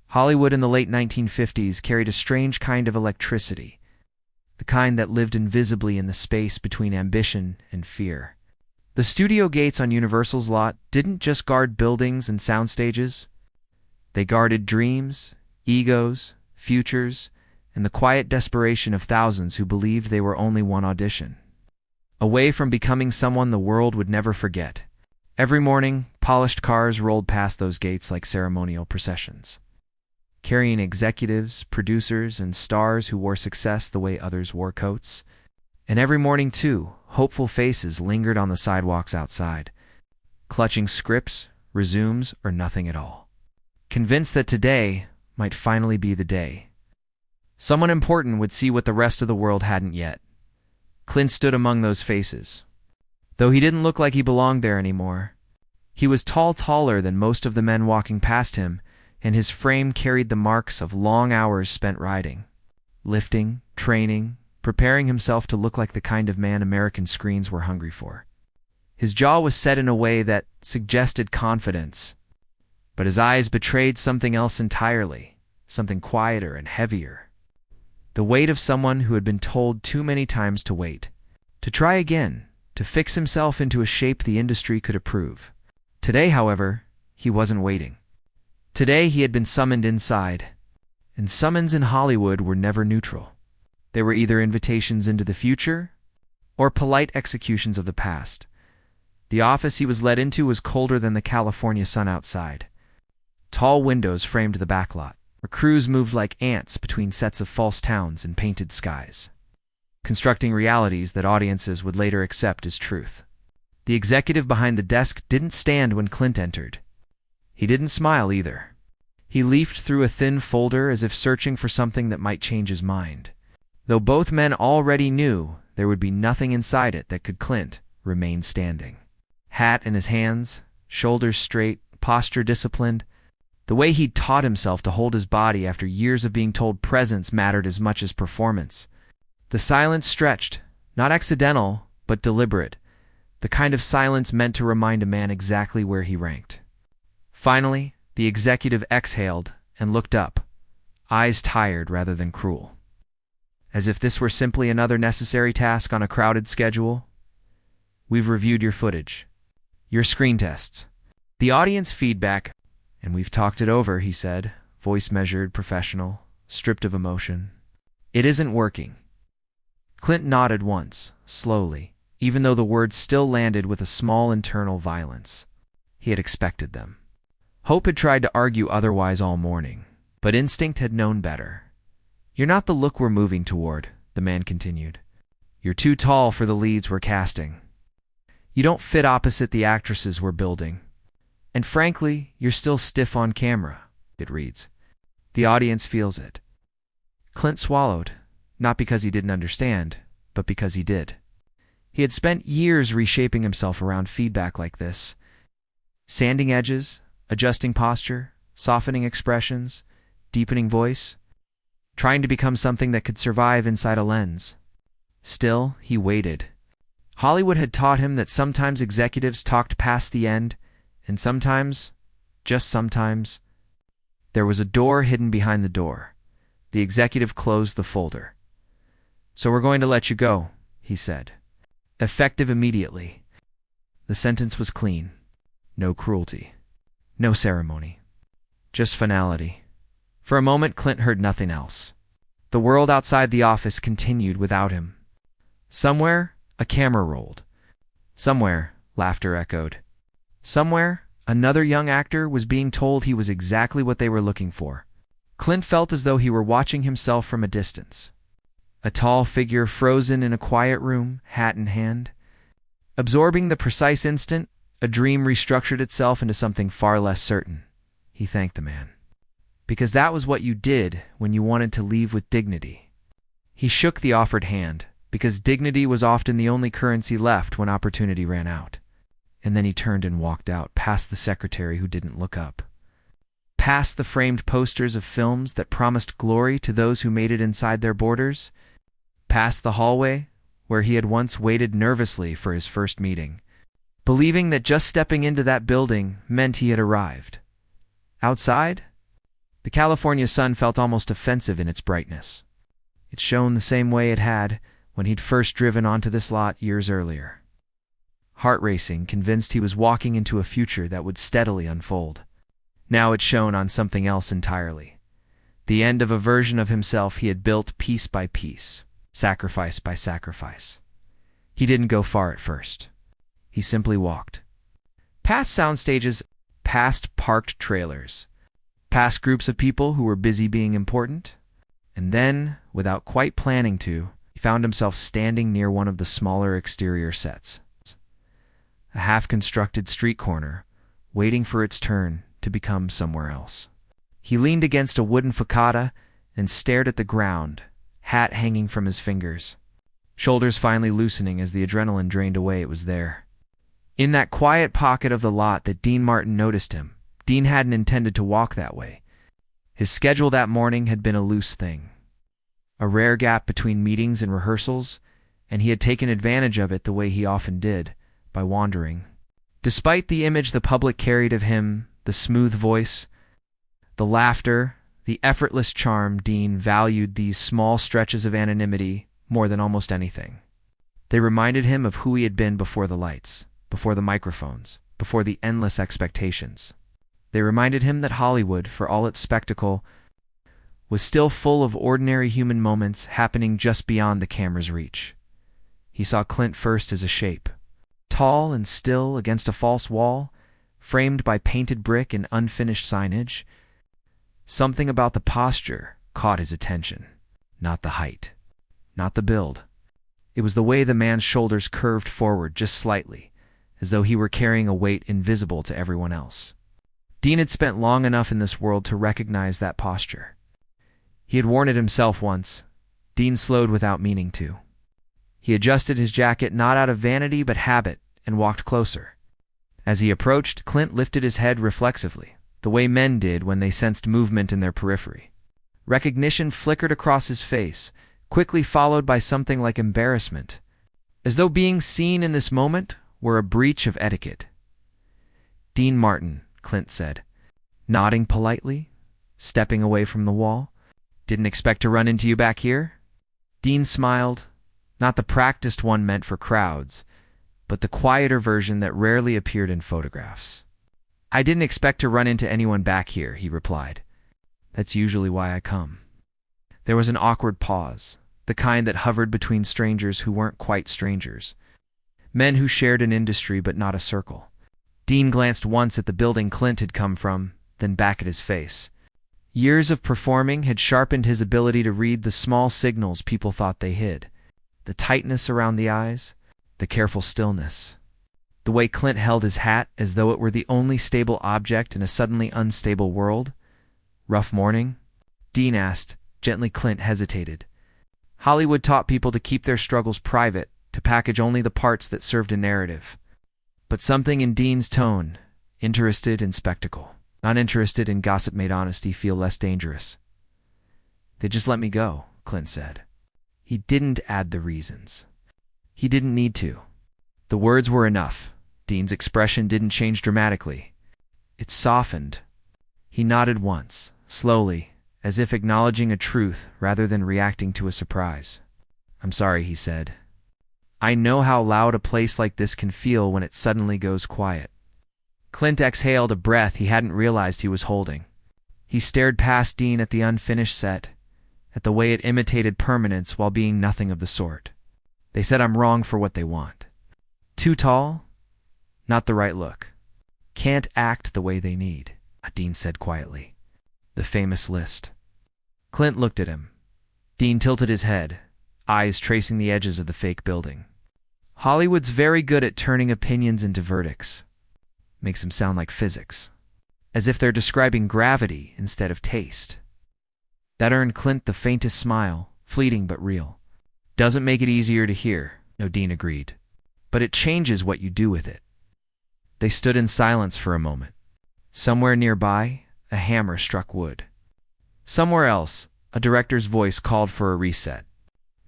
Hollywood in the late 1950s carried a strange kind of electricity, the kind that lived invisibly in the space between ambition and fear. The studio gates on Universal's lot didn't just guard buildings and sound stages. They guarded dreams, egos, futures, and the quiet desperation of thousands who believed they were only one audition away from becoming someone the world would never forget. Every morning, polished cars rolled past those gates like ceremonial processions, carrying executives, producers, and stars who wore success the way others wore coats. And every morning, too, hopeful faces lingered on the sidewalks outside, clutching scripts, resumes, or nothing at all, convinced that today might finally be the day. Someone important would see what the rest of the world hadn't yet. Clint stood among those faces. Though he didn't look like he belonged there anymore, he was taller than most of the men walking past him, and his frame carried the marks of long hours spent riding, lifting, training, preparing himself to look like the kind of man American screens were hungry for. His jaw was set in a way that suggested confidence, but his eyes betrayed something else entirely, something quieter and heavier. The weight of someone who had been told too many times to wait, to try again, to fix himself into a shape the industry could approve. Today, however, he wasn't waiting. Today he had been summoned inside, and summons in Hollywood were never neutral. They were either invitations into the future or polite executions of the past. The office he was led into was colder than the California sun outside. Tall windows framed the backlot, where crews moved like ants between sets of false towns and painted skies, constructing realities that audiences would later accept as truth. The executive behind the desk didn't stand when Clint entered. He didn't smile either. He leafed through a thin folder as if searching for something that might change his mind, though both men already knew there would be nothing inside it that could. Clint remained standing, hat in his hands, shoulders straight, posture disciplined, the way he'd taught himself to hold his body after years of being told presence mattered as much as performance. The silence stretched, not accidental, but deliberate, the kind of silence meant to remind a man exactly where he ranked. Finally, the executive exhaled and looked up, eyes tired rather than cruel. As if this were simply another necessary task on a crowded schedule. "We've reviewed your footage, your screen tests, the audience feedback, and we've talked it over," he said, voice measured, professional, stripped of emotion. "It isn't working." Clint nodded once, slowly, even though the words still landed with a small internal violence. He had expected them. Hope had tried to argue otherwise all morning, but instinct had known better. "You're not the look we're moving toward," the man continued. "You're too tall for the leads we're casting. You don't fit opposite the actresses we're building. And frankly, you're still stiff on camera," it reads. "The audience feels it." Clint swallowed, not because he didn't understand, but because he did. He had spent years reshaping himself around feedback like this, sanding edges, adjusting posture, softening expressions, deepening voice, trying to become something that could survive inside a lens. Still, he waited. Hollywood had taught him that sometimes executives talked past the end, and sometimes, just sometimes, there was a door hidden behind the door. The executive closed the folder. "So we're going to let you go," he said. Effective immediately. The sentence was clean. No cruelty. No ceremony. Just finality. For a moment, Clint heard nothing else. The world outside the office continued without him. Somewhere, a camera rolled. Somewhere, laughter echoed. Somewhere, another young actor was being told he was exactly what they were looking for. Clint felt as though he were watching himself from a distance. A tall figure frozen in a quiet room, hat in hand. Absorbing the precise instant, a dream restructured itself into something far less certain. He thanked the man. Because that was what you did when you wanted to leave with dignity. He shook the offered hand, because dignity was often the only currency left when opportunity ran out. And then he turned and walked out, past the secretary who didn't look up. Past the framed posters of films that promised glory to those who made it inside their borders. Past the hallway, where he had once waited nervously for his first meeting, believing that just stepping into that building meant he had arrived. Outside? The California sun felt almost offensive in its brightness. It shone the same way it had when he'd first driven onto this lot years earlier. Heart racing, convinced he was walking into a future that would steadily unfold. Now it shone on something else entirely. The end of a version of himself he had built piece by piece, sacrifice by sacrifice. He didn't go far at first. He simply walked. Past sound stages, past parked trailers, past groups of people who were busy being important. And then, without quite planning to, he found himself standing near one of the smaller exterior sets. A half-constructed street corner, waiting for its turn to become somewhere else. He leaned against a wooden facade and stared at the ground, hat hanging from his fingers. Shoulders finally loosening as the adrenaline drained away, it was there. In that quiet pocket of the lot that Dean Martin noticed him. Dean hadn't intended to walk that way. His schedule that morning had been a loose thing. A rare gap between meetings and rehearsals, and he had taken advantage of it the way he often did, by wandering. Despite the image the public carried of him, the smooth voice, the laughter, the effortless charm, Dean valued these small stretches of anonymity more than almost anything. They reminded him of who he had been before the lights, before the microphones, before the endless expectations. They reminded him that Hollywood, for all its spectacle, was still full of ordinary human moments happening just beyond the camera's reach. He saw Clint first as a shape, tall and still against a false wall, framed by painted brick and unfinished signage. Something about the posture caught his attention. Not the height, not the build. It was the way the man's shoulders curved forward just slightly, as though he were carrying a weight invisible to everyone else. Dean had spent long enough in this world to recognize that posture. He had worn it himself once. Dean slowed without meaning to. He adjusted his jacket not out of vanity but habit and walked closer. As he approached, Clint lifted his head reflexively, the way men did when they sensed movement in their periphery. Recognition flickered across his face, quickly followed by something like embarrassment, as though being seen in this moment were a breach of etiquette. "Dean Martin," Clint said, nodding politely, stepping away from the wall. "Didn't expect to run into you back here?" Dean smiled, not the practiced one meant for crowds, but the quieter version that rarely appeared in photographs. "I didn't expect to run into anyone back here," he replied. "That's usually why I come." There was an awkward pause, the kind that hovered between strangers who weren't quite strangers. Men who shared an industry but not a circle. Dean glanced once at the building Clint had come from, then back at his face. Years of performing had sharpened his ability to read the small signals people thought they hid. The tightness around the eyes, the careful stillness. The way Clint held his hat as though it were the only stable object in a suddenly unstable world. "Rough morning?" Dean asked. Gently, Clint hesitated. Hollywood taught people to keep their struggles private, to package only the parts that served a narrative. But something in Dean's tone, interested in spectacle, not interested in gossip, made honesty feel less dangerous. "They just let me go," Clint said. He didn't add the reasons. He didn't need to. The words were enough. Dean's expression didn't change dramatically. It softened. He nodded once, slowly, as if acknowledging a truth rather than reacting to a surprise. "I'm sorry," he said. "I know how loud a place like this can feel when it suddenly goes quiet." Clint exhaled a breath he hadn't realized he was holding. He stared past Dean at the unfinished set, at the way it imitated permanence while being nothing of the sort. "They said I'm wrong for what they want. Too tall? Not the right look. Can't act the way they need," Dean said quietly. "The famous list." Clint looked at him. Dean tilted his head, eyes tracing the edges of the fake building. "Hollywood's very good at turning opinions into verdicts. Makes them sound like physics. As if they're describing gravity instead of taste." That earned Clint the faintest smile, fleeting but real. "Doesn't make it easier to hear," Dean agreed. "But it changes what you do with it." They stood in silence for a moment. Somewhere nearby, a hammer struck wood. Somewhere else, a director's voice called for a reset.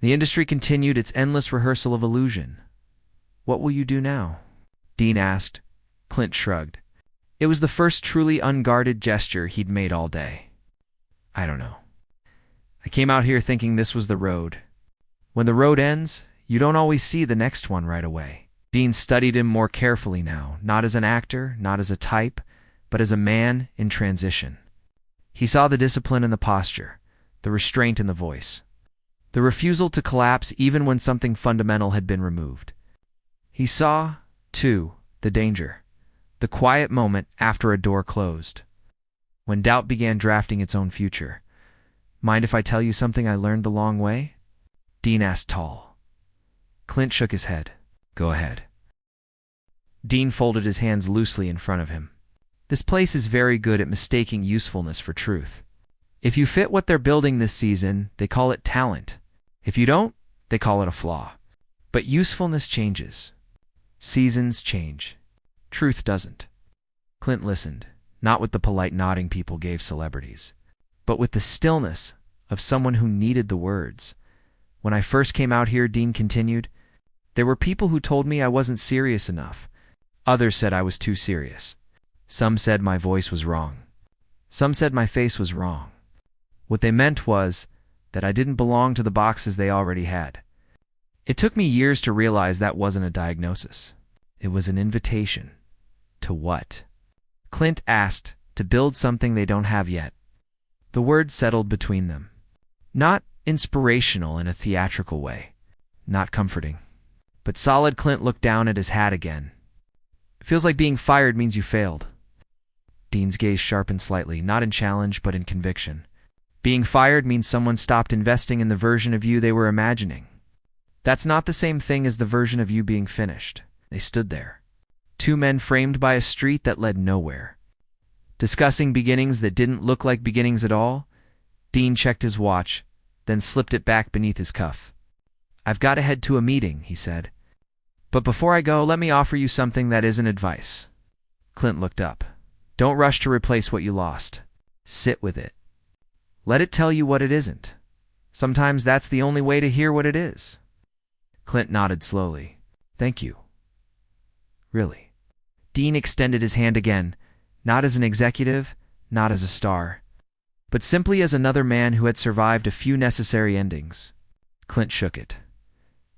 The industry continued its endless rehearsal of illusion. "What will you do now?" Dean asked. Clint shrugged. It was the first truly unguarded gesture he'd made all day. I don't know. I came out here thinking this was the road. When the road ends, you don't always see the next one right away. Dean studied him more carefully now, not as an actor, not as a type, but as a man in transition. He saw the discipline in the posture, the restraint in the voice, the refusal to collapse even when something fundamental had been removed. He saw, too, the danger, the quiet moment after a door closed, when doubt began drafting its own future. Mind if I tell you something I learned the long way? Dean asked Tall. Clint shook his head. Go ahead. Dean folded his hands loosely in front of him. This place is very good at mistaking usefulness for truth. If you fit what they're building this season, they call it talent. If you don't, they call it a flaw. But usefulness changes. Seasons change. Truth doesn't. Clint listened, not with the polite nodding people gave celebrities, but with the stillness of someone who needed the words. When I first came out here, Dean continued, there were people who told me I wasn't serious enough. Others said I was too serious. Some said my voice was wrong. Some said my face was wrong. What they meant was that I didn't belong to the boxes they already had. It took me years to realize that wasn't a diagnosis. It was an invitation. To what? Clint asked, to build something they don't have yet. The words settled between them. Not inspirational in a theatrical way. Not comforting. But solid. Clint looked down at his hat again. It feels like being fired means you failed. Dean's gaze sharpened slightly, not in challenge but in conviction. Being fired means someone stopped investing in the version of you they were imagining. That's not the same thing as the version of you being finished. They stood there. Two men framed by a street that led nowhere. Discussing beginnings that didn't look like beginnings at all, Dean checked his watch, then slipped it back beneath his cuff. I've got to head to a meeting, he said. But before I go, let me offer you something that isn't advice. Clint looked up. Don't rush to replace what you lost. Sit with it. Let it tell you what it isn't. Sometimes that's the only way to hear what it is. Clint nodded slowly. Thank you. Really. Dean extended his hand again, not as an executive, not as a star, but simply as another man who had survived a few necessary endings. Clint shook it.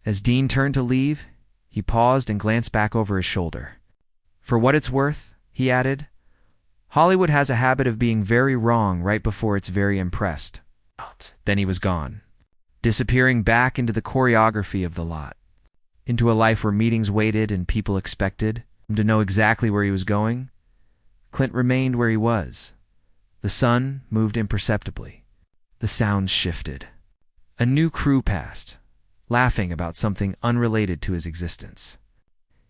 As Dean turned to leave, he paused and glanced back over his shoulder. For what it's worth, he added, Hollywood has a habit of being very wrong right before it's very impressed. Then he was gone, disappearing back into the choreography of the lot, into a life where meetings waited and people expected him to know exactly where he was going. Clint remained where he was. The sun moved imperceptibly. The sounds shifted. A new crew passed, laughing about something unrelated to his existence.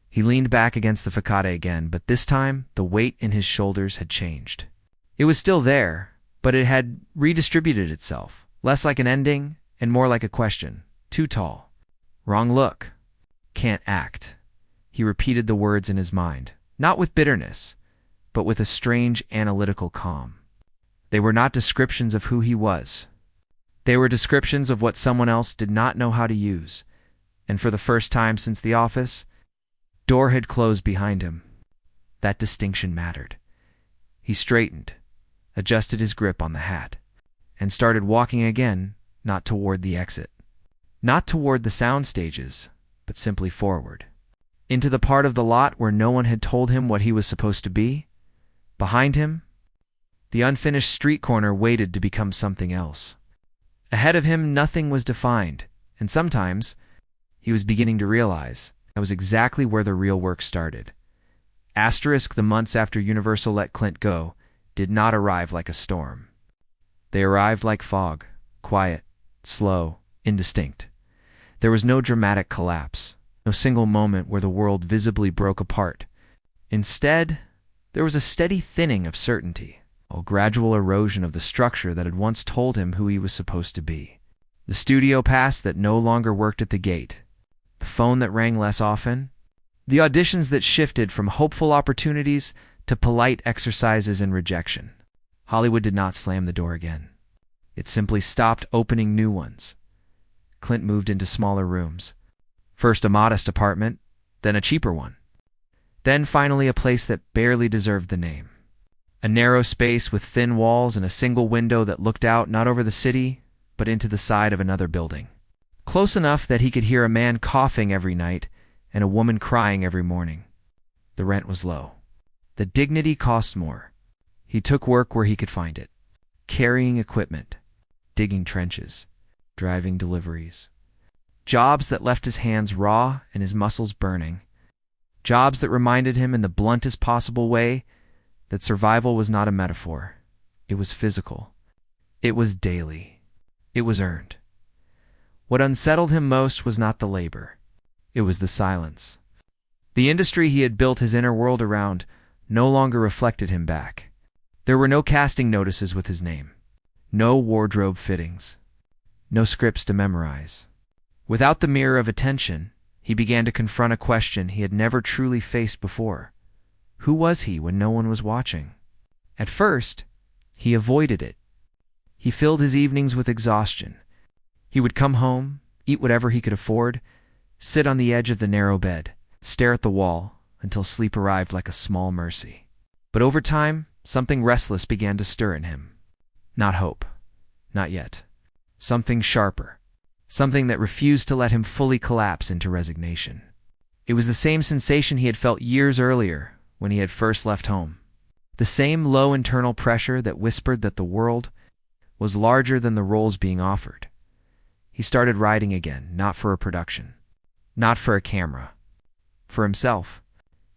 He leaned back against the facade again, but this time the weight in his shoulders had changed. It was still there, but it had redistributed itself, less like an ending and more like a question. Too tall. Wrong look. Can't act. He repeated the words in his mind, not with bitterness, but with a strange analytical calm. They were not descriptions of who he was. They were descriptions of what someone else did not know how to use, and for the first time since the office, door had closed behind him. That distinction mattered. He straightened, adjusted his grip on the hat, and started walking again, not toward the exit. Not toward the sound stages, but simply forward. Into the part of the lot where no one had told him what he was supposed to be. Behind him, the unfinished street corner waited to become something else. Ahead of him, nothing was defined, and sometimes he was beginning to realize that was exactly where the real work started. Asterisk, the months after Universal let Clint go did not arrive like a storm. They arrived like fog, quiet, slow, indistinct. There was no dramatic collapse, no single moment where the world visibly broke apart. Instead, there was a steady thinning of certainty, a gradual erosion of the structure that had once told him who he was supposed to be. The studio pass that no longer worked at the gate, the phone that rang less often, the auditions that shifted from hopeful opportunities to polite exercises in rejection. Hollywood did not slam the door again. It simply stopped opening new ones. Clint moved into smaller rooms. First a modest apartment, then a cheaper one. Then finally a place that barely deserved the name. A narrow space with thin walls and a single window that looked out not over the city, but into the side of another building. Close enough that he could hear a man coughing every night and a woman crying every morning. The rent was low. The dignity cost more. He took work where he could find it. Carrying equipment, digging trenches, driving deliveries. Jobs that left his hands raw and his muscles burning. Jobs that reminded him in the bluntest possible way that survival was not a metaphor. It was physical. It was daily. It was earned. What unsettled him most was not the labor. It was the silence. The industry he had built his inner world around no longer reflected him back. There were no casting notices with his name. No wardrobe fittings. No scripts to memorize. Without the mirror of attention, he began to confront a question he had never truly faced before. Who was he when no one was watching? At first, he avoided it. He filled his evenings with exhaustion. He would come home, eat whatever he could afford, sit on the edge of the narrow bed, stare at the wall until sleep arrived like a small mercy. But over time, something restless began to stir in him. Not hope. Not yet. Something sharper. Something that refused to let him fully collapse into resignation. It was the same sensation he had felt years earlier when he had first left home. The same low internal pressure that whispered that the world was larger than the roles being offered. He started writing again, not for a production, not for a camera, for himself.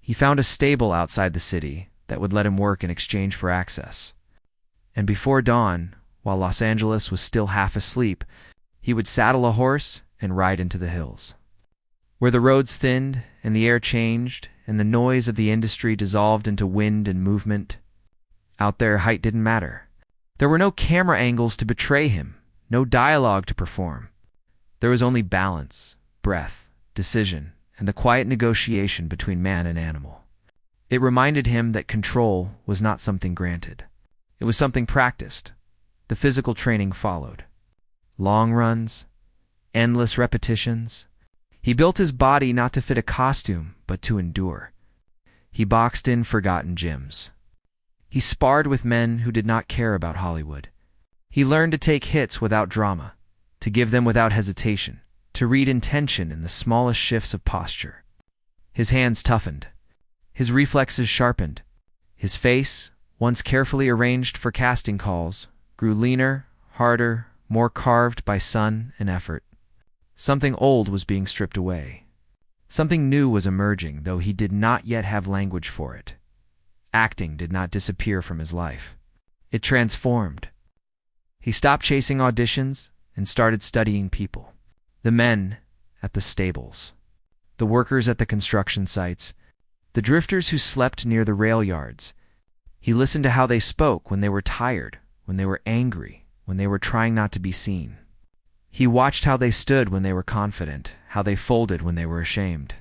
He found a stable outside the city that would let him work in exchange for access. And before dawn, while Los Angeles was still half asleep, he would saddle a horse and ride into the hills. Where the roads thinned and the air changed and the noise of the industry dissolved into wind and movement, out there height didn't matter. There were no camera angles to betray him, no dialogue to perform. There was only balance, breath, decision, and the quiet negotiation between man and animal. It reminded him that control was not something granted. It was something practiced. The physical training followed. Long runs, endless repetitions. He built his body not to fit a costume, but to endure. He boxed in forgotten gyms. He sparred with men who did not care about Hollywood. He learned to take hits without drama, to give them without hesitation, to read intention in the smallest shifts of posture. His hands toughened. His reflexes sharpened. His face, once carefully arranged for casting calls, grew leaner, harder, more carved by sun and effort. Something old was being stripped away. Something new was emerging, though he did not yet have language for it. Acting did not disappear from his life. It transformed. He stopped chasing auditions and started studying people. The men at the stables, the workers at the construction sites, the drifters who slept near the rail yards. He listened to how they spoke when they were tired, when they were angry, when they were trying not to be seen. He watched how they stood when they were confident, how they folded when they were ashamed.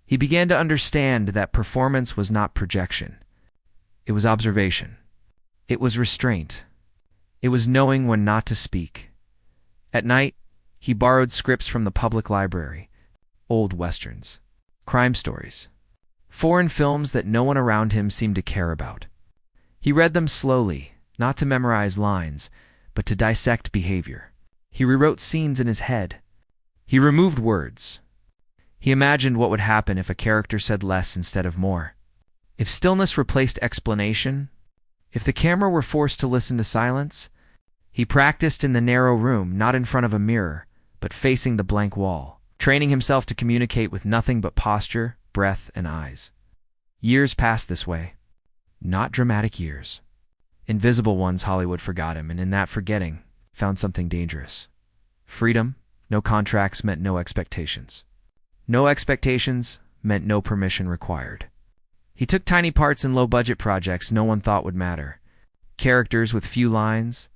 He began to understand that performance was not projection. It was observation. It was restraint. It was knowing when not to speak. At night, he borrowed scripts from the public library, old westerns, crime stories, foreign films that no one around him seemed to care about. He read them slowly, not to memorize lines, but to dissect behavior. He rewrote scenes in his head. He removed words. He imagined what would happen if a character said less instead of more. If stillness replaced explanation, if the camera were forced to listen to silence. He practiced in the narrow room, not in front of a mirror, but facing the blank wall, training himself to communicate with nothing but posture, breath, and eyes. Years passed this way. Not dramatic years. Invisible ones. Hollywood forgot him, and in that forgetting, found something dangerous. Freedom, no contracts meant no expectations. No expectations meant no permission required. He took tiny parts in low-budget projects no one thought would matter. Characters with few lines,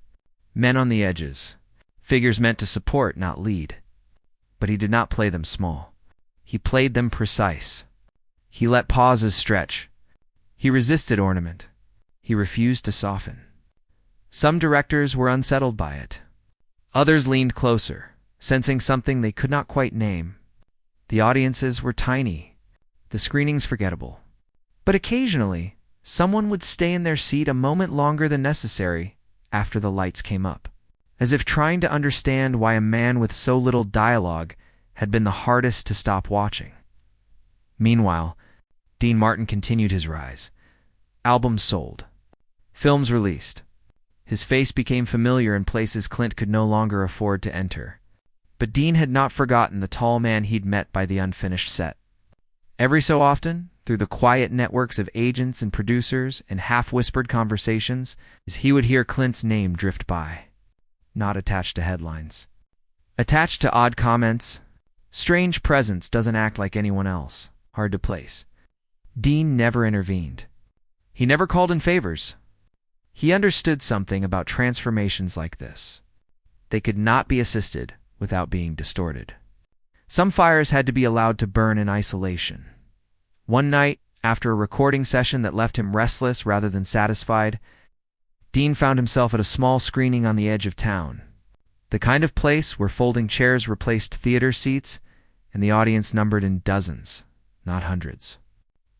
men on the edges, figures meant to support, not lead. But he did not play them small. He played them precise. He let pauses stretch. He resisted ornament. He refused to soften. Some directors were unsettled by it. Others leaned closer, sensing something they could not quite name. The audiences were tiny, the screenings forgettable. But occasionally, someone would stay in their seat a moment longer than necessary after the lights came up, as if trying to understand why a man with so little dialogue had been the hardest to stop watching. Meanwhile, Dean Martin continued his rise. Albums sold. Films released. His face became familiar in places Clint could no longer afford to enter. But Dean had not forgotten the tall man he'd met by the unfinished set. Every so often, through the quiet networks of agents and producers and half-whispered conversations, he would hear Clint's name drift by. Not attached to headlines. Attached to odd comments. Strange presence doesn't act like anyone else. Hard to place. Dean never intervened. He never called in favors. He understood something about transformations like this. They could not be assisted without being distorted. Some fires had to be allowed to burn in isolation. One night, after a recording session that left him restless rather than satisfied, Dean found himself at a small screening on the edge of town, the kind of place where folding chairs replaced theater seats and the audience numbered in dozens, not hundreds.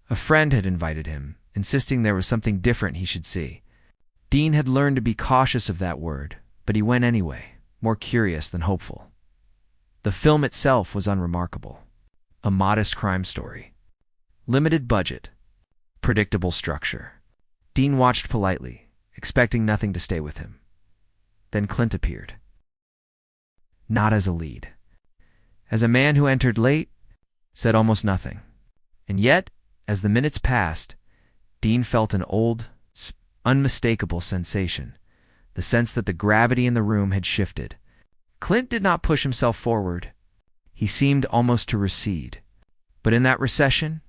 A friend had invited him, insisting there was something different he should see. Dean had learned to be cautious of that word, but he went anyway, more curious than hopeful. The film itself was unremarkable. A modest crime story. Limited budget. Predictable structure. Dean watched politely, expecting nothing to stay with him. Then Clint appeared. Not as a lead. As a man who entered late, said almost nothing. And yet, as the minutes passed, Dean felt an old, unmistakable sensation, the sense that the gravity in the room had shifted. Clint did not push himself forward. He seemed almost to recede. But in that recession,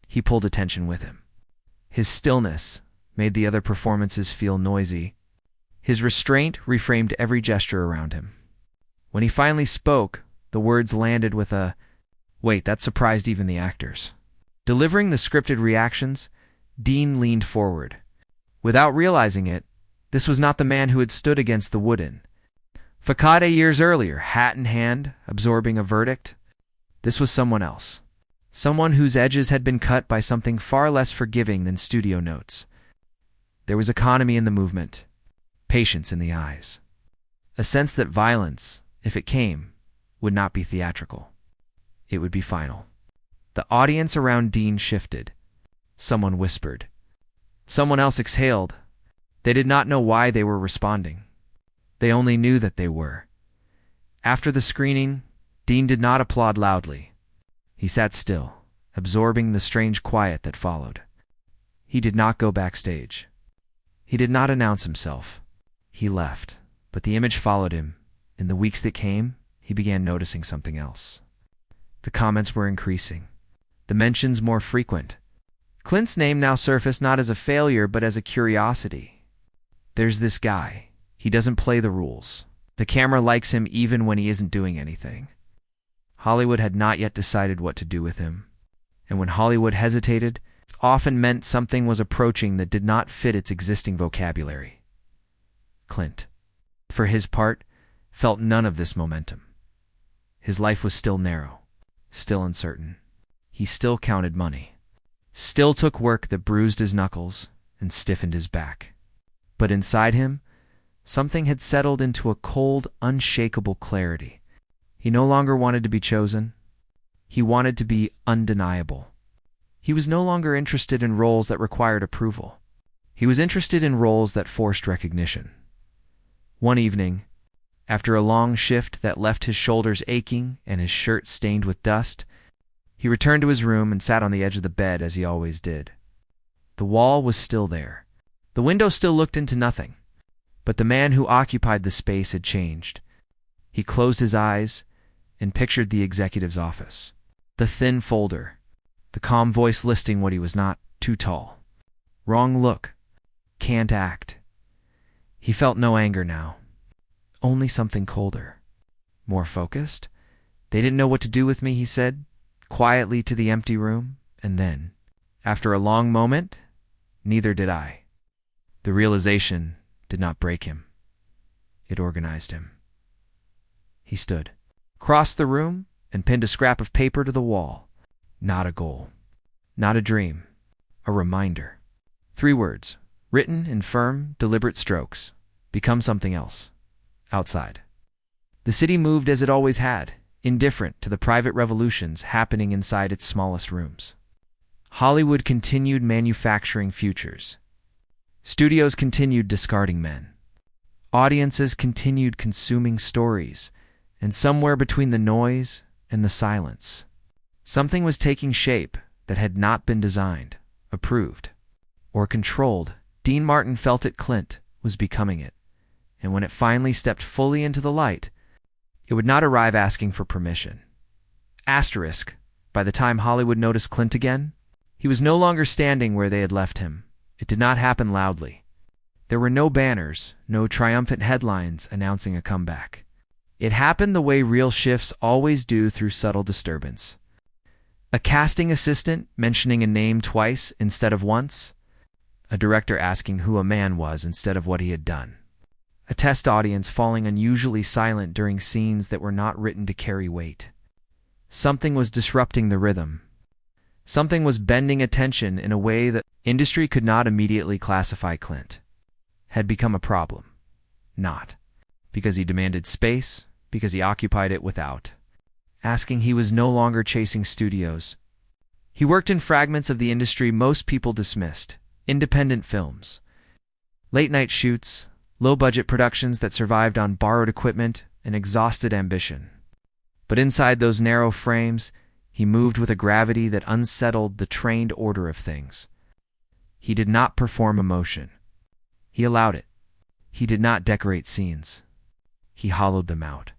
he pulled attention with him. His stillness made the other performances feel noisy. His restraint reframed every gesture around him. When he finally spoke, the words landed with a, "Wait, that surprised even the actors." Delivering the scripted reactions, Dean leaned forward. Without realizing it, this was not the man who had stood against the wooden facade years earlier, hat in hand, absorbing a verdict. This was someone else. Someone whose edges had been cut by something far less forgiving than studio notes. There was economy in the movement, patience in the eyes, a sense that violence, if it came, would not be theatrical. It would be final. The audience around Dean shifted. Someone whispered. Someone else exhaled. They did not know why they were responding. They only knew that they were. After the screening, Dean did not applaud loudly. He sat still, absorbing the strange quiet that followed. He did not go backstage. He did not announce himself. He left, but the image followed him. In the weeks that came, he began noticing something else. The comments were increasing. The mentions more frequent. Clint's name now surfaced not as a failure, but as a curiosity. There's this guy. He doesn't play the rules. The camera likes him even when he isn't doing anything. Hollywood had not yet decided what to do with him. And when Hollywood hesitated, it often meant something was approaching that did not fit its existing vocabulary. Clint, for his part, felt none of this momentum. His life was still narrow, still uncertain. He still counted money, still took work that bruised his knuckles and stiffened his back. But inside him, something had settled into a cold, unshakable clarity. He no longer wanted to be chosen. He wanted to be undeniable. He was no longer interested in roles that required approval. He was interested in roles that forced recognition. One evening, after a long shift that left his shoulders aching and his shirt stained with dust, he returned to his room and sat on the edge of the bed as he always did. The wall was still there. The window still looked into nothing. But the man who occupied the space had changed. He closed his eyes and pictured the executive's office. The thin folder, the calm voice listing what he was not: too tall, wrong look, can't act. He felt no anger now, only something colder, more focused. They didn't know what to do with me, he said, quietly to the empty room, and then, after a long moment, neither did I. The realization did not break him. It organized him. He stood, crossed the room, and pinned a scrap of paper to the wall. Not a goal, not a dream, a reminder. 3 words, written in firm, deliberate strokes. Become something else. Outside. The city moved as it always had, indifferent to the private revolutions happening inside its smallest rooms. Hollywood continued manufacturing futures. Studios continued discarding men. Audiences continued consuming stories, and somewhere between the noise and the silence, something was taking shape that had not been designed, approved, or controlled. Dean Martin felt it. Clint was becoming it, and when it finally stepped fully into the light, it would not arrive asking for permission. Asterisk, by the time Hollywood noticed Clint again, he was no longer standing where they had left him. It did not happen loudly. There were no banners, no triumphant headlines announcing a comeback. It happened the way real shifts always do, through subtle disturbance. A casting assistant mentioning a name twice instead of once. A director asking who a man was instead of what he had done. A test audience falling unusually silent during scenes that were not written to carry weight. Something was disrupting the rhythm. Something was bending attention in a way that industry could not immediately classify. Clint had become a problem. Not because he demanded space, because he occupied it without asking. He was no longer chasing studios. He worked in fragments of the industry most people dismissed. Independent films, late-night shoots, low-budget productions that survived on borrowed equipment and exhausted ambition. But inside those narrow frames, he moved with a gravity that unsettled the trained order of things. He did not perform emotion. He allowed it. He did not decorate scenes. He hollowed them out.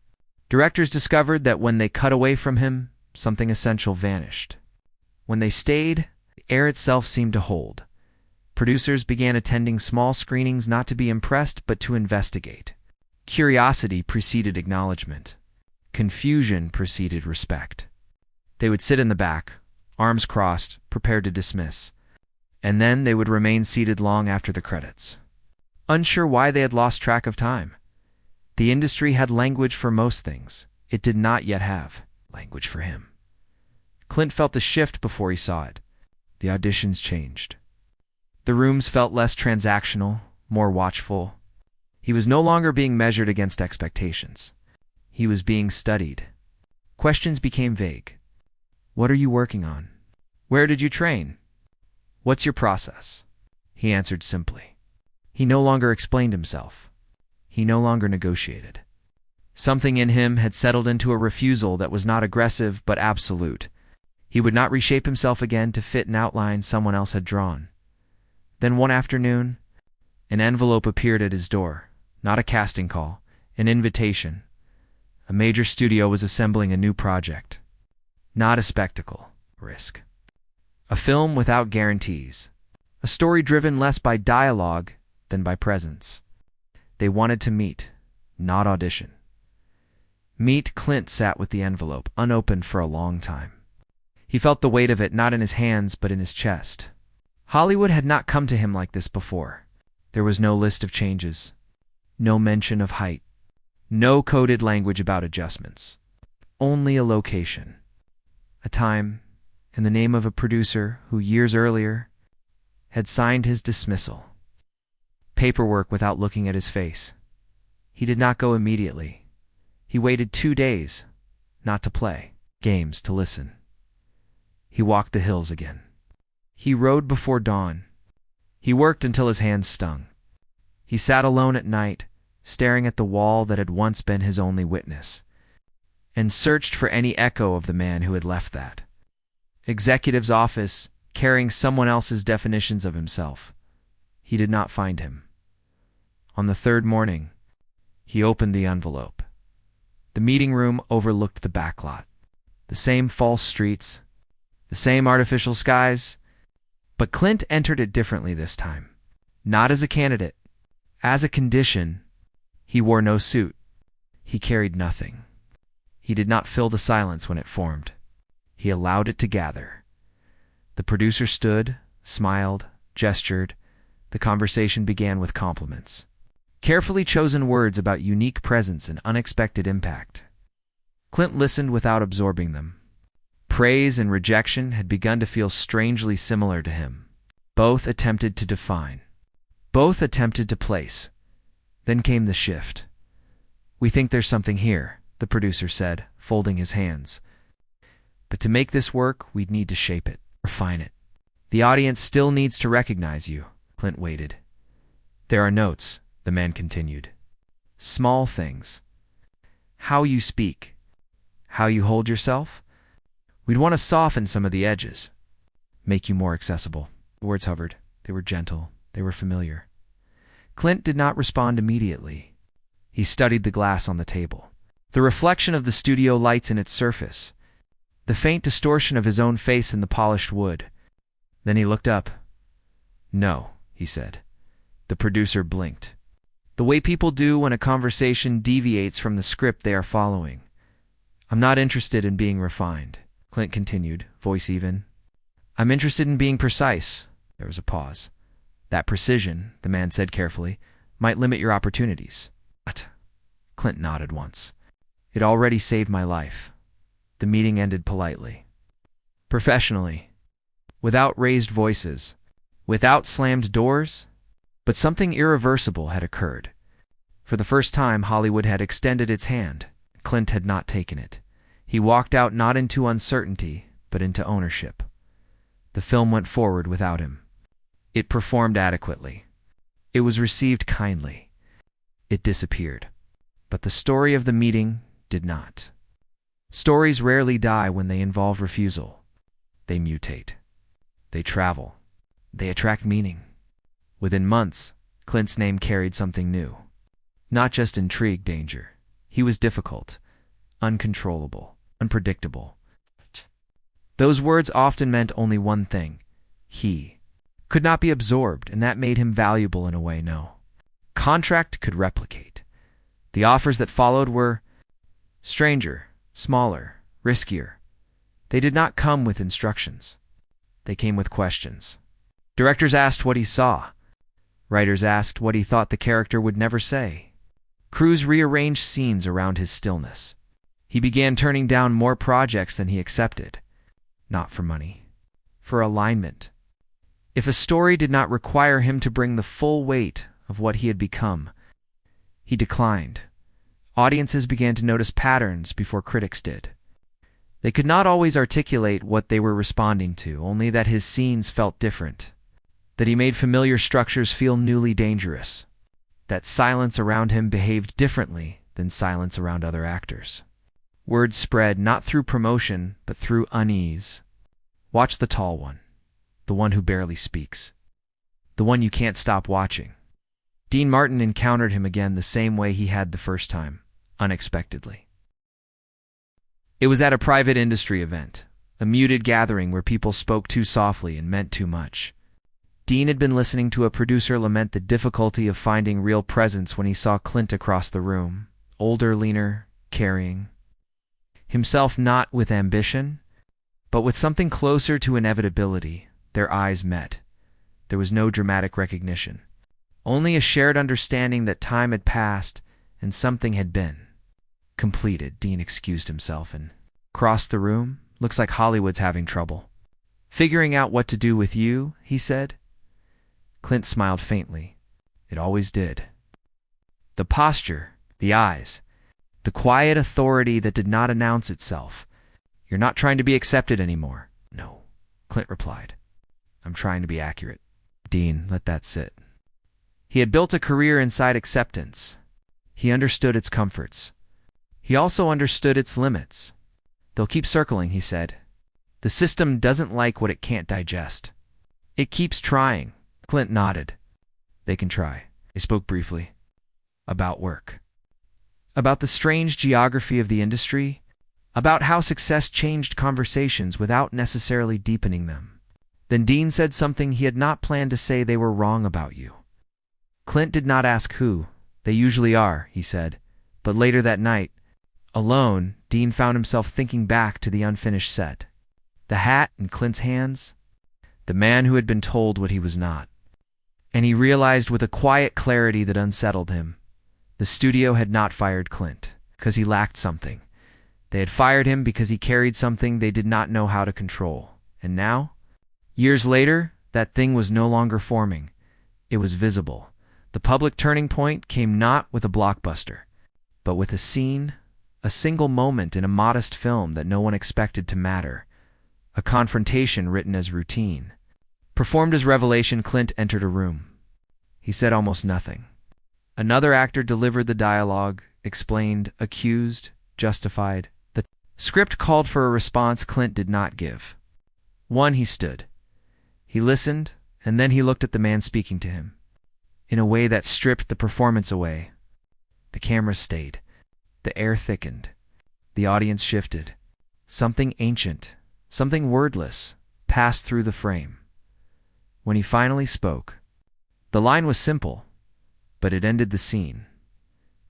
Directors discovered that when they cut away from him, something essential vanished. When they stayed, the air itself seemed to hold. Producers began attending small screenings not to be impressed, but to investigate. Curiosity preceded acknowledgement. Confusion preceded respect. They would sit in the back, arms crossed, prepared to dismiss. And then they would remain seated long after the credits. Unsure why they had lost track of time. The industry had language for most things. It did not yet have language for him. Clint felt the shift before he saw it. The auditions changed. The rooms felt less transactional, more watchful. He was no longer being measured against expectations. He was being studied. Questions became vague. What are you working on? Where did you train? What's your process? He answered simply. He no longer explained himself. He no longer negotiated. Something in him had settled into a refusal that was not aggressive but absolute. He would not reshape himself again to fit an outline someone else had drawn. Then one afternoon, an envelope appeared at his door. Not a casting call, an invitation. A major studio was assembling a new project. Not a spectacle, risk. A film without guarantees. A story driven less by dialogue than by presence. They wanted to meet, not audition. Meet. Clint sat with the envelope, unopened for a long time. He felt the weight of it not in his hands but in his chest. Hollywood had not come to him like this before. There was no list of changes, no mention of height, no coded language about adjustments. Only a location, a time, and the name of a producer who years earlier had signed his dismissal. Paperwork without looking at his face. He did not go immediately. He waited 2 days, not to play games, to listen. He walked the hills again. He rode before dawn. He worked until his hands stung. He sat alone at night, staring at the wall that had once been his only witness, and searched for any echo of the man who had left that executive's office, carrying someone else's definitions of himself. He did not find him. On the 3rd morning, he opened the envelope. The meeting room overlooked the backlot. The same false streets, the same artificial skies, but Clint entered it differently this time. Not as a candidate. As a condition. He wore no suit. He carried nothing. He did not fill the silence when it formed. He allowed it to gather. The producer stood, smiled, gestured. The conversation began with compliments. Carefully chosen words about unique presence and unexpected impact. Clint listened without absorbing them. Praise and rejection had begun to feel strangely similar to him. Both attempted to define. Both attempted to place. Then came the shift. "We think there's something here," the producer said, folding his hands. "But to make this work, we'd need to shape it, refine it. The audience still needs to recognize you." Clint waited. "There are notes," the man continued. "Small things. How you speak. How you hold yourself. We'd want to soften some of the edges. Make you more accessible." The words hovered. They were gentle. They were familiar. Clint did not respond immediately. He studied the glass on the table, the reflection of the studio lights in its surface, the faint distortion of his own face in the polished wood. Then he looked up. "No," he said. The producer blinked. The way people do when a conversation deviates from the script they are following. "I'm not interested in being refined," Clint continued, voice even. "I'm interested in being precise." There was a pause. "That precision," the man said carefully, "might limit your opportunities." "What?" Clint nodded once. "It already saved my life." The meeting ended politely. Professionally. Without raised voices. Without slammed doors. But something irreversible had occurred. For the first time, Hollywood had extended its hand. Clint had not taken it. He walked out not into uncertainty, but into ownership. The film went forward without him. It performed adequately. It was received kindly. It disappeared. But the story of the meeting did not. Stories rarely die when they involve refusal. They mutate. They travel. They attract meaning. Within months, Clint's name carried something new. Not just intrigue, danger. He was difficult, uncontrollable, unpredictable. Those words often meant only one thing. He could not be absorbed, and that made him valuable in a way no contract could replicate. The offers that followed were stranger, smaller, riskier. They did not come with instructions. They came with questions. Directors asked what he saw. Writers asked what he thought the character would never say. Crews rearranged scenes around his stillness. He began turning down more projects than he accepted. Not for money. For alignment. If a story did not require him to bring the full weight of what he had become, he declined. Audiences began to notice patterns before critics did. They could not always articulate what they were responding to, only that his scenes felt different, that he made familiar structures feel newly dangerous, that silence around him behaved differently than silence around other actors. Word spread not through promotion, but through unease. Watch the tall one, the one who barely speaks, the one you can't stop watching. Dean Martin encountered him again the same way he had the first time, unexpectedly. It was at a private industry event, a muted gathering where people spoke too softly and meant too much. Dean had been listening to a producer lament the difficulty of finding real presence when he saw Clint across the room, older, leaner, carrying. Himself not with ambition, but with something closer to inevitability. Their eyes met. There was no dramatic recognition. Only a shared understanding that time had passed and something had been completed. Dean excused himself and crossed the room. "Looks like Hollywood's having trouble figuring out what to do with you," he said. Clint smiled faintly. It always did. The posture, the eyes, the quiet authority that did not announce itself. "You're not trying to be accepted anymore." "No," Clint replied. "I'm trying to be accurate." Dean let that sit. He had built a career inside acceptance. He understood its comforts. He also understood its limits. "They'll keep circling," he said. "The system doesn't like what it can't digest. It keeps trying." Clint nodded. "They can try." They spoke briefly. About work. About the strange geography of the industry. About how success changed conversations without necessarily deepening them. Then Dean said something he had not planned to say. "They were wrong about you." Clint did not ask who. "They usually are," he said. But later that night, alone, Dean found himself thinking back to the unfinished set. The hat in Clint's hands. The man who had been told what he was not. And he realized with a quiet clarity that unsettled him. The studio had not fired Clint because he lacked something. They had fired him because he carried something they did not know how to control. And now, years later, That thing was no longer forming. It was visible. The public turning point came not with a blockbuster, but with a scene, a single moment in a modest film that no one expected to matter. A confrontation written as routine. Performed as revelation, Clint entered a room. He said almost nothing. Another actor delivered the dialogue, explained, accused, justified. The script called for a response Clint did not give. He stood. He listened, and then he looked at the man speaking to him. In a way that stripped the performance away. The camera stayed. The air thickened. The audience shifted. Something ancient, something wordless, passed through the frame. When he finally spoke, the line was simple, but it ended the scene.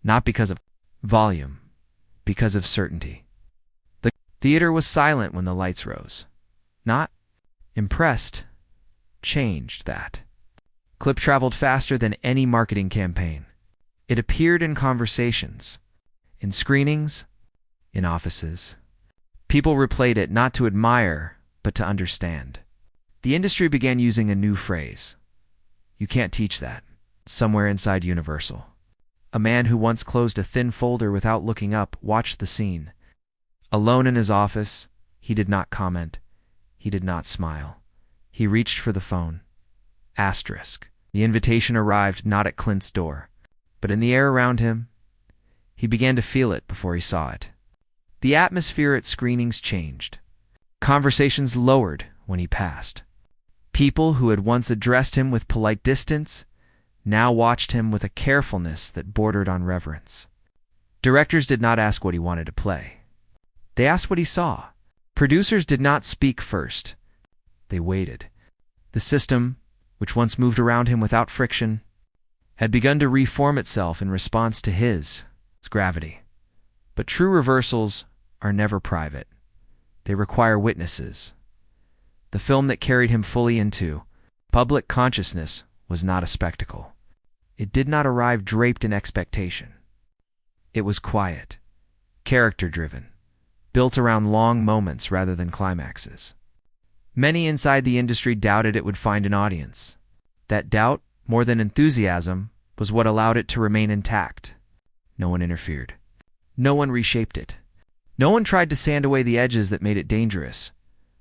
Not because of volume, because of certainty. The theater was silent when the lights rose. Not impressed, changed that. Clip traveled faster than any marketing campaign. It appeared in conversations, in screenings, in offices. People replayed it not to admire, but to understand. The industry began using a new phrase. You can't teach that. Somewhere inside Universal. A man who once closed a thin folder without looking up watched the scene. Alone in his office, he did not comment. He did not smile. He reached for the phone. Asterisk. The invitation arrived not at Clint's door, but in the air around him. He began to feel it before he saw it. The atmosphere at screenings changed. Conversations lowered when he passed. People who had once addressed him with polite distance now watched him with a carefulness that bordered on reverence. Directors did not ask what he wanted to play. They asked what he saw. Producers did not speak first. They waited. The system, which once moved around him without friction, had begun to reform itself in response to his gravity. But true reversals are never private. They require witnesses. The film that carried him fully into public consciousness was not a spectacle. It did not arrive draped in expectation. It was quiet, character-driven, built around long moments rather than climaxes. Many inside the industry doubted it would find an audience. That doubt, more than enthusiasm, was what allowed it to remain intact. No one interfered. No one reshaped it. No one tried to sand away the edges that made it dangerous.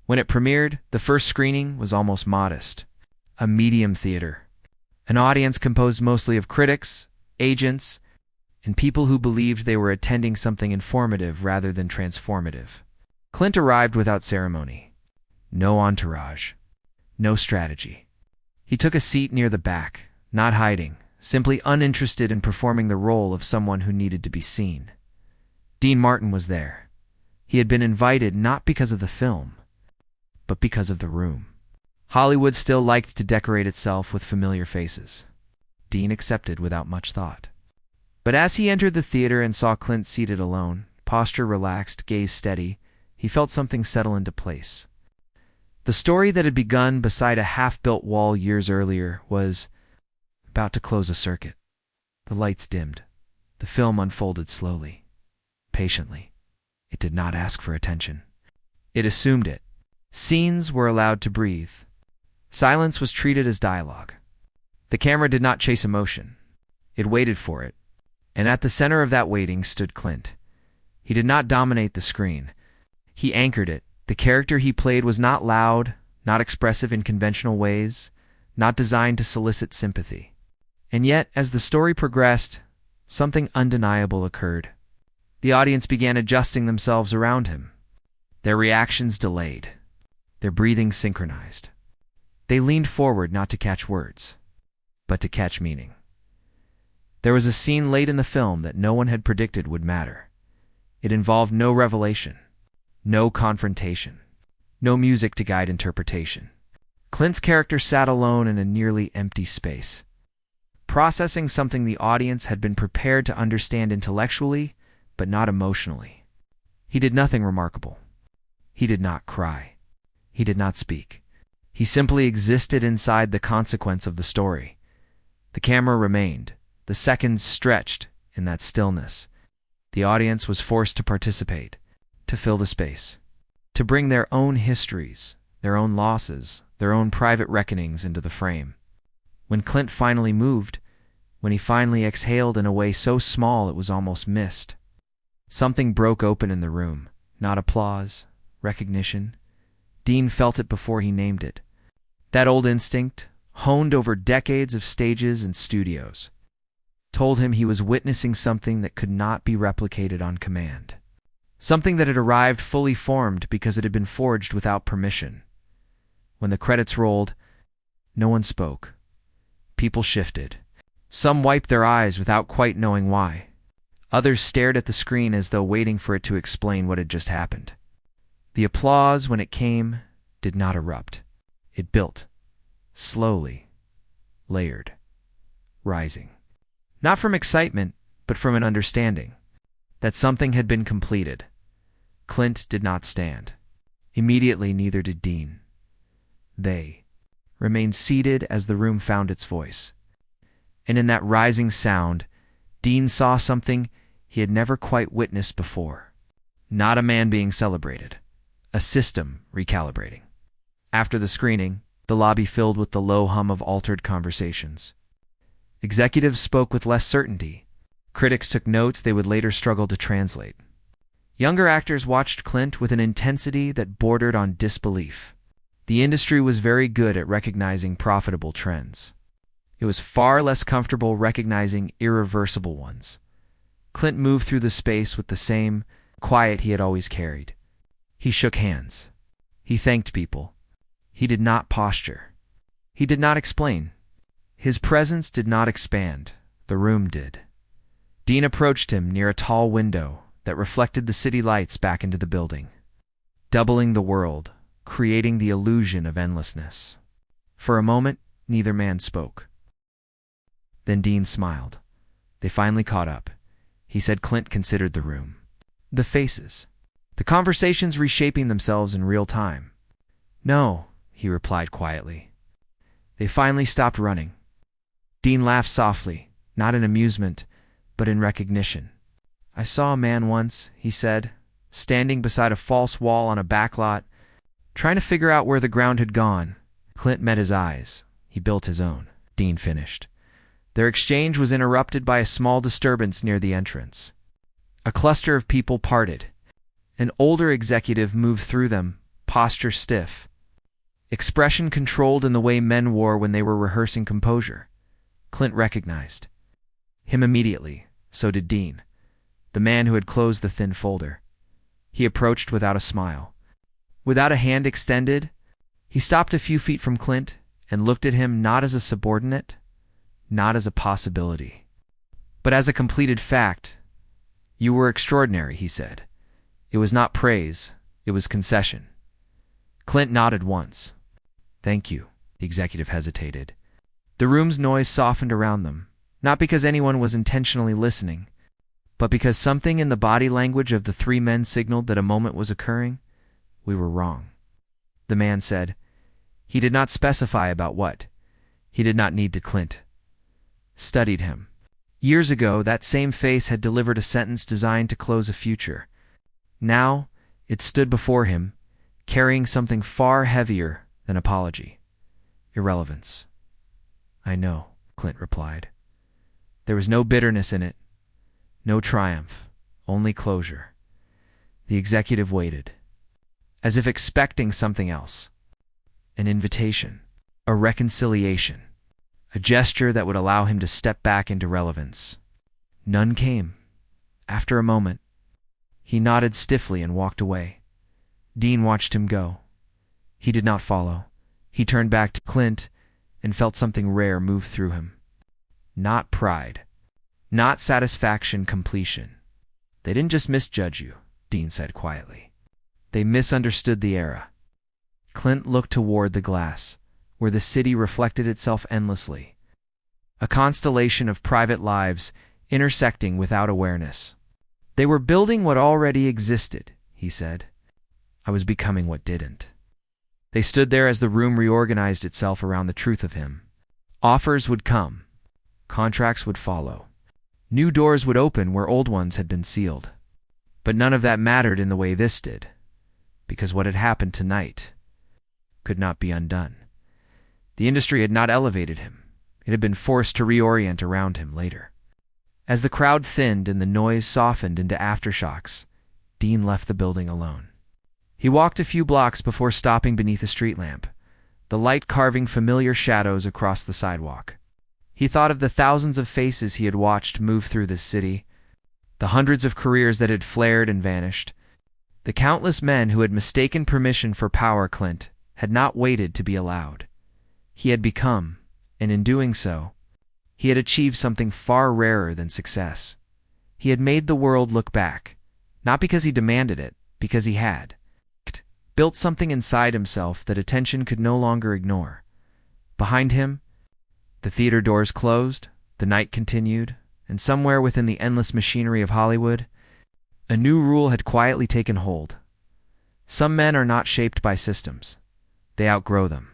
When it premiered, the first screening was almost modest. A medium theater. An audience composed mostly of critics, agents, and people who believed they were attending something informative rather than transformative. Clint arrived without ceremony. No entourage. No strategy. He took a seat near the back, not hiding, simply uninterested in performing the role of someone who needed to be seen. Dean Martin was there. He had been invited not because of the film, but because of the room. Hollywood still liked to decorate itself with familiar faces. Dean accepted without much thought. But as he entered the theater and saw Clint seated alone, posture relaxed, gaze steady, he felt something settle into place. The story that had begun beside a half-built wall years earlier was about to close a circuit. The lights dimmed. The film unfolded slowly, patiently. It did not ask for attention. It assumed it. Scenes were allowed to breathe. Silence was treated as dialogue. The camera did not chase emotion. It waited for it. And at the center of that waiting stood Clint. He did not dominate the screen. He anchored it. The character he played was not loud, not expressive in conventional ways, not designed to solicit sympathy. And yet, as the story progressed, something undeniable occurred. The audience began adjusting themselves around him. Their reactions delayed. Their breathing synchronized. They leaned forward not to catch words, but to catch meaning. There was a scene late in the film that no one had predicted would matter. It involved no revelation, no confrontation, no music to guide interpretation. Clint's character sat alone in a nearly empty space, processing something the audience had been prepared to understand intellectually, but not emotionally. He did nothing remarkable. He did not cry. He did not speak. He simply existed inside the consequence of the story. The camera remained. The seconds stretched in that stillness. The audience was forced to participate, to fill the space, to bring their own histories, their own losses, their own private reckonings into the frame. When Clint finally moved, when he finally exhaled in a way so small it was almost missed, something broke open in the room. Not applause, recognition. Dean felt it before he named it. That old instinct, honed over decades of stages and studios, told him he was witnessing something that could not be replicated on command. Something that had arrived fully formed because it had been forged without permission. When the credits rolled, no one spoke. People shifted. Some wiped their eyes without quite knowing why. Others stared at the screen as though waiting for it to explain what had just happened. The applause, when it came, did not erupt. It built, slowly, layered, rising. Not from excitement, but from an understanding that something had been completed. Clint did not stand. Immediately, neither did Dean. They remained seated as the room found its voice. And in that rising sound, Dean saw something he had never quite witnessed before. Not a man being celebrated, a system recalibrating. After the screening, the lobby filled with the low hum of altered conversations. Executives spoke with less certainty. Critics took notes they would later struggle to translate. Younger actors watched Clint with an intensity that bordered on disbelief. The industry was very good at recognizing profitable trends. It was far less comfortable recognizing irreversible ones. Clint moved through the space with the same quiet he had always carried. He shook hands. He thanked people. He did not posture. He did not explain. His presence did not expand. The room did. Dean approached him near a tall window that reflected the city lights back into the building, doubling the world, creating the illusion of endlessness. For a moment, neither man spoke. Then Dean smiled. They finally caught up. He said Clint considered the room, the faces, the conversations reshaping themselves in real time. No, he replied quietly. They finally stopped running. Dean laughed softly, not in amusement, but in recognition. I saw a man once, he said, standing beside a false wall on a backlot, trying to figure out where the ground had gone. Clint met his eyes. He built his own. Dean finished. Their exchange was interrupted by a small disturbance near the entrance. A cluster of people parted. An older executive moved through them, posture stiff, expression controlled in the way men wore when they were rehearsing composure. Clint recognized him immediately. So did Dean, the man who had closed the thin folder. He approached without a smile. Without a hand extended, he stopped a few feet from Clint and looked at him not as a subordinate, not as a possibility, but as a completed fact. You were extraordinary, he said. It was not praise, it was concession. Clint nodded once. Thank you, the executive hesitated. The room's noise softened around them, not because anyone was intentionally listening, but because something in the body language of the three men signaled that a moment was occurring. We were wrong, the man said. He did not specify about what. He did not need to. Clint studied him. Years ago, that same face had delivered a sentence designed to close a future. Now, it stood before him, carrying something far heavier than apology. Irrelevance. I know, Clint replied. There was no bitterness in it, no triumph, only closure. The executive waited, as if expecting something else. An invitation, a reconciliation, a gesture that would allow him to step back into relevance. None came. After a moment, he nodded stiffly and walked away. Dean watched him go. He did not follow. He turned back to Clint and felt something rare move through him. Not pride, not satisfaction, completion. They didn't just misjudge you, Dean said quietly. They misunderstood the era. Clint looked toward the glass, where the city reflected itself endlessly. A constellation of private lives intersecting without awareness. They were building what already existed, he said. I was becoming what didn't. They stood there as the room reorganized itself around the truth of him. Offers would come. Contracts would follow. New doors would open where old ones had been sealed. But none of that mattered in the way this did, because what had happened tonight, could not be undone. The industry had not elevated him. It had been forced to reorient around him later. As the crowd thinned and the noise softened into aftershocks, Dean left the building alone. He walked a few blocks before stopping beneath a street lamp, the light carving familiar shadows across the sidewalk. He thought of the thousands of faces he had watched move through this city, the hundreds of careers that had flared and vanished, the countless men who had mistaken permission for power. Clint had not waited to be allowed. He had become, and in doing so, he had achieved something far rarer than success. He had made the world look back, not because he demanded it, because he had built something inside himself that attention could no longer ignore. Behind him, the theater doors closed, the night continued, and somewhere within the endless machinery of Hollywood, a new rule had quietly taken hold. Some men are not shaped by systems. They outgrow them.